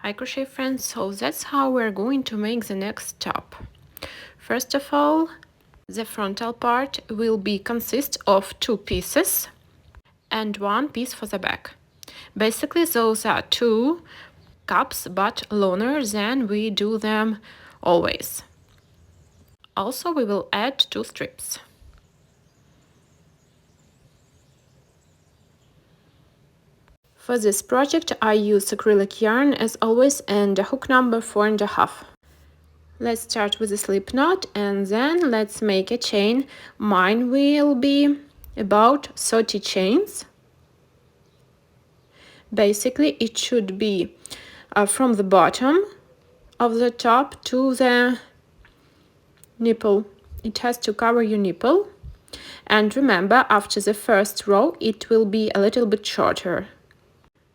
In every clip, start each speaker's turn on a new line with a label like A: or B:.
A: Hi crochet friends, so that's how we're going to make the next top. First of all, the frontal part will consist of 2 pieces and 1 piece for the back. Basically those are 2 cups but longer than we do them always. Also we will add 2 strips. For this project I use acrylic yarn as always and a hook number 4.5. Let's start with a slip knot and then let's make a chain. Mine will be about 30 chains. Basically it should be from the bottom of the top to the nipple. It has to cover your nipple. And remember, after the first row it will be a little bit shorter.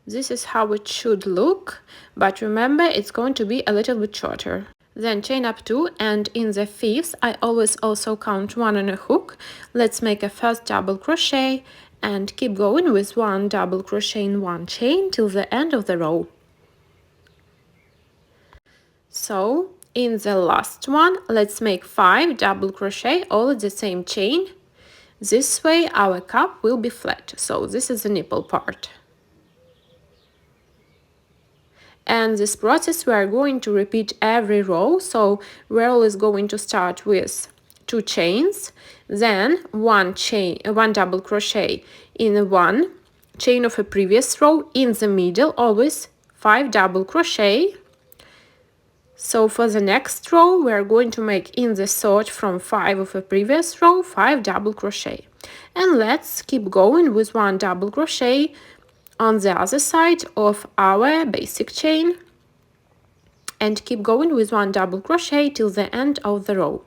A: This is how it should look, but remember it's going to be a little bit shorter. Then chain up 2, and in the 5th I always also count 1 on a hook. Let's make a first double crochet and keep going with 1 double crochet in 1 chain till the end of the row. So in the last one let's make 5 double crochet all at the same chain. This way our cup will be flat, so this is the nipple part. And this process we are going to repeat every row, so we're always going to start with 2 chains, then 1 double crochet in 1 chain of a previous row, in the middle always 5 double crochet. So for the next row we are going to make in the 3rd from 5 of a previous row 5 double crochet. And let's keep going with 1 double crochet on the other side of our basic chain and keep going with 1 double crochet till the end of the row.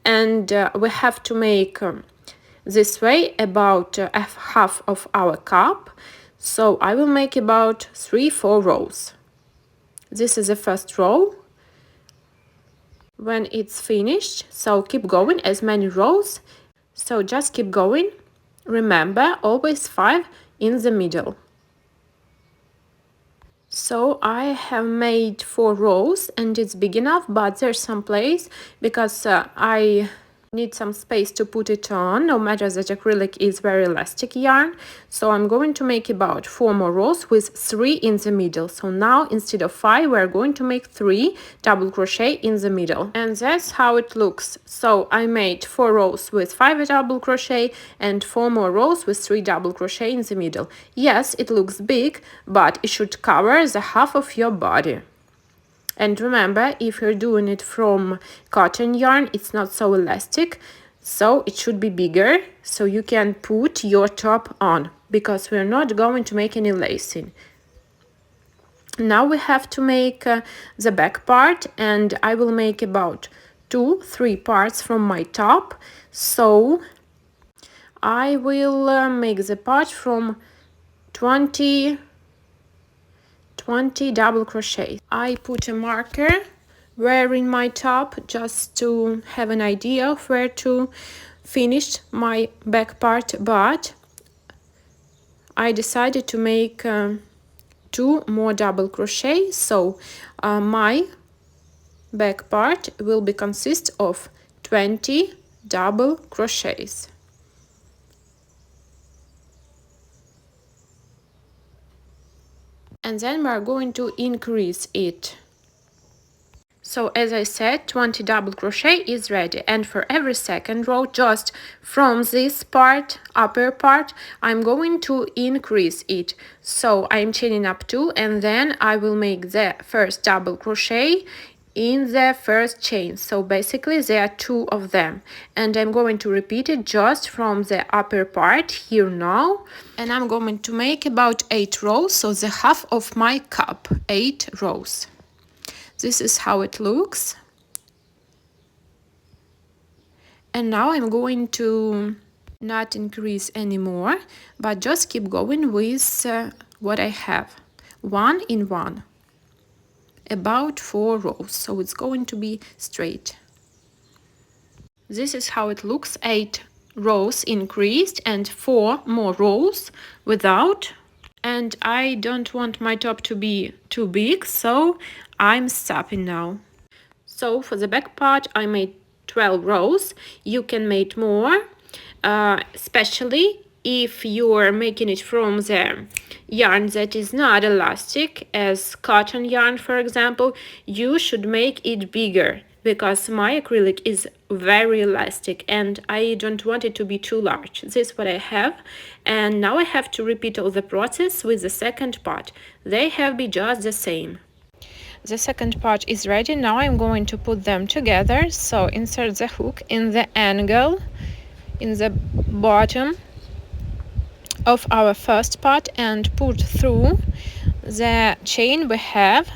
A: And we have to make this way about half of our cup, so I will make about 3-4 rows. This is the first row. When it's finished, so keep going as many rows, so just keep going. Remember, always 5 in the middle. So I have made 4 rows and it's big enough, but there's some place because I need some space to put it on, no matter that acrylic is very elastic yarn. So I'm going to make about 4 more rows with 3 in the middle. So now instead of 5 we're going to make 3 double crochet in the middle, and that's how it looks. So I made 4 rows with 5 double crochet and 4 more rows with 3 double crochet in the middle. Yes, it looks big, but it should cover the half of your body. And remember, if you're doing it from cotton yarn, it's not so elastic, so it should be bigger, so you can put your top on, because we're not going to make any lacing. Now we have to make the back part, and I will make about 2-3 parts from my top. So I will make the part from 20 double crochet. I put a marker where in my top just to have an idea of where to finish my back part, but I decided to make 2 more double crochet, so my back part will consist of 20 double crochets. And then we are going to increase it. So as I said, 20 double crochet is ready, and for every second row, just from this part, upper part, I'm going to increase it. So I'm chaining up 2, and then I will make the first double crochet in the first chain. So basically there are 2 of them, and I'm going to repeat it just from the upper part here now, and I'm going to make about 8 rows, so the half of my cup, 8 rows. This is how it looks. And now I'm going to not increase anymore, but just keep going with what I have, 1 in 1. About 4 rows, so it's going to be straight. This is how it looks, 8 rows increased and 4 more rows without and I don't want my top to be too big, so I'm stopping now. So for the back part I made 12 rows. You can make more, especially if you're making it from the yarn that is not elastic, as cotton yarn for example. You should make it bigger because my acrylic is very elastic and I don't want it to be too large. This is what I have, and now I have to repeat all the process with the second part. They have be just the same. The second part is ready. Now I'm going to put them together. So insert the hook in the angle in the bottom of our first part and put through the chain we have.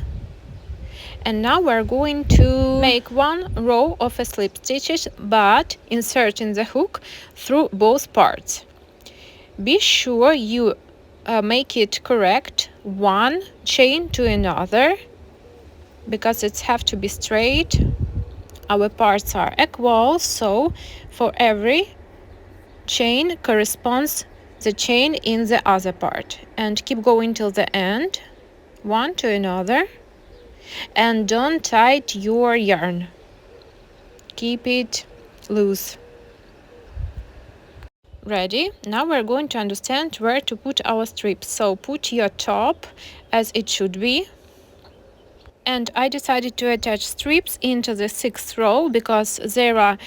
A: And now we're going to make one row of a slip stitches, but inserting the hook through both parts. Be sure you make it correct, one chain to another, because it have to be straight. Our parts are equal, so for every chain corresponds the chain in the other part, and keep going till the end, one to another, and don't tight your yarn, keep it loose. Ready? Now we're going to understand where to put our strips. So put your top as it should be. And I decided to attach strips into the 6th row because there are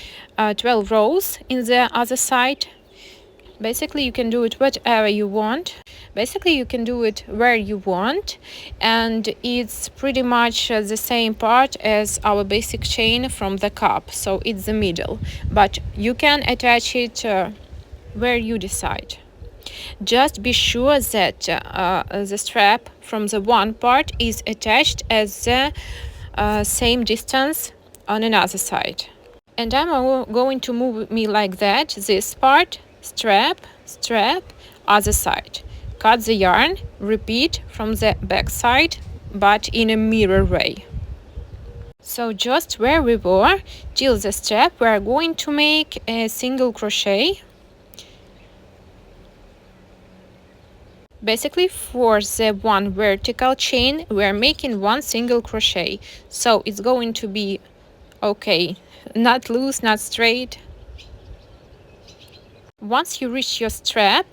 A: 12 rows in the other side. Basically you can do it whatever you want. Basically you can do it where you want, and it's pretty much the same part as our basic chain from the cup, so it's the middle, but you can attach it where you decide. Just be sure that the strap from the one part is attached at the same distance on another side. And I'm going to move me like that. This part, strap, strap, other side. Cut the yarn, repeat from the back side, but in a mirror way. So just where we were till the strap, we're going to make a single crochet. Basically for the one vertical chain we're making one single crochet, so it's going to be okay, not loose, not straight. Once you reach your strap,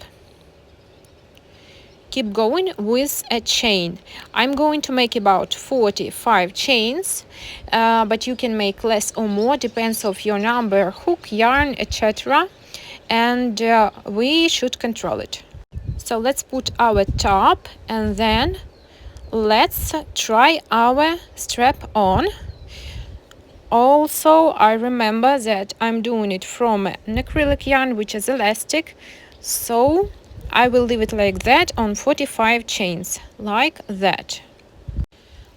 A: keep going with a chain. I'm going to make about 45 chains, but you can make less or more, depends of your number, hook, yarn, etc. And we should control it. So let's put our top and then let's try our strap on. Also, I remember that I'm doing it from an acrylic yarn which is elastic, so I will leave it like that on 45 chains, like that.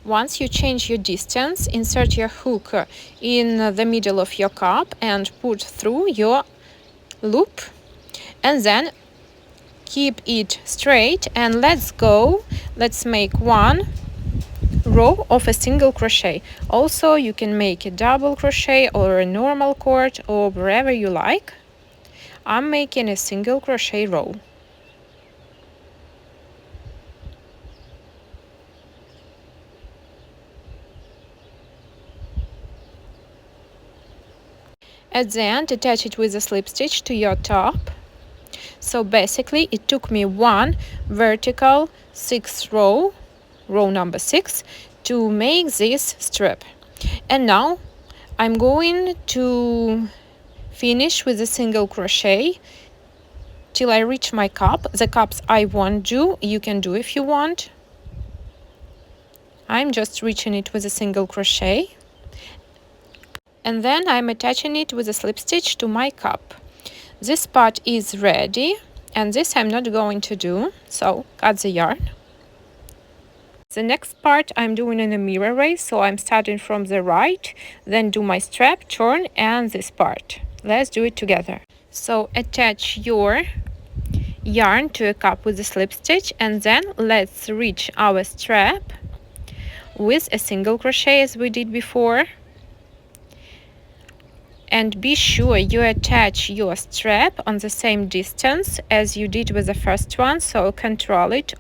A: Once you change your distance, insert your hook in the middle of your cup and put through your loop, and then keep it straight and let's go. Let's make one row of a single crochet. Also you can make a double crochet or a normal cord or wherever you like. I'm making a single crochet row. At the end, attach it with a slip stitch to your top. So basically it took me one vertical 6th row, row number 6, to make this strip. And now I'm going to finish with a single crochet till I reach my cup. The cups I won't do, you can do if you want. I'm just reaching it with a single crochet, and then I'm attaching it with a slip stitch to my cup. This part is ready, and this I'm not going to do, so cut the yarn. The next part I'm doing in a mirror way, so I'm starting from the right, then do my strap, turn, and this part. Let's do it together. So attach your yarn to a cup with a slip stitch, and then let's reach our strap with a single crochet as we did before. And be sure you attach your strap on the same distance as you did with the first one, so control it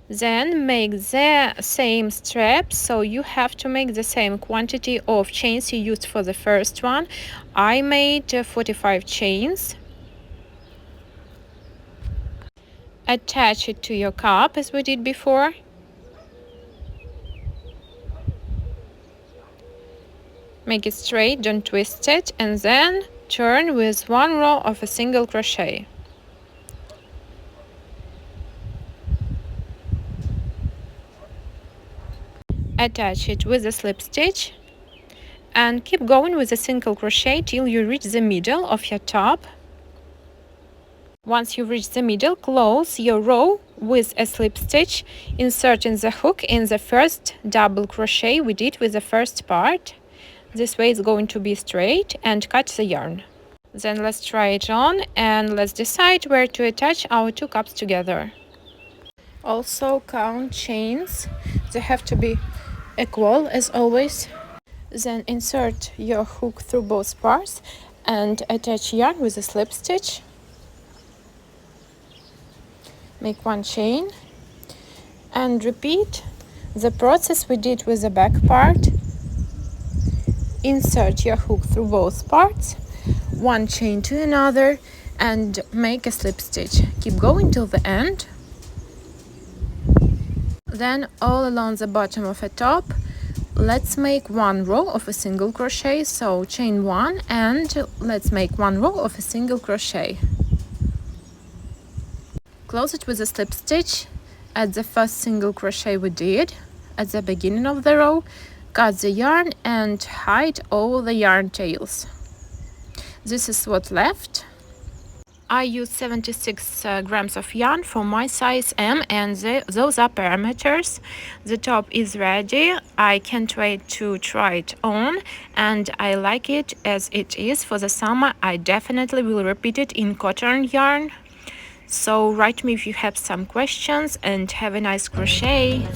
A: Then make the same straps, so you have to make the same quantity of chains you used for the first one. I made 45 chains. Attach it to your cup as we did before. Make it straight, don't twist it, and then turn with one row of a single crochet. Attach it with a slip stitch and keep going with a single crochet till you reach the middle of your top. Once you reach the middle, close your row with a slip stitch, inserting the hook in the first double crochet we did with the first part. This way it's going to be straight, and cut the yarn. Then let's try it on and let's decide where to attach our two cups together. Also count chains, they have to be equal as always. Then insert your hook through both parts and attach yarn with a slip stitch. Make one chain and repeat the process we did with the back part. Insert your hook through both parts, one chain to another, and make a slip stitch. Keep going till the end. Then all along the bottom of the top, let's make one row of a single crochet. So chain one and let's make one row of a single crochet. Close it with a slip stitch at the first single crochet we did at the beginning of the row. Cut the yarn and hide all the yarn tails. This is what's left. I used 76 grams of yarn for my size M, and those are parameters. The top is ready. I can't wait to try it on, and I like it as it is for the summer. I definitely will repeat it in cotton yarn. So write me if you have some questions, and have a nice crochet.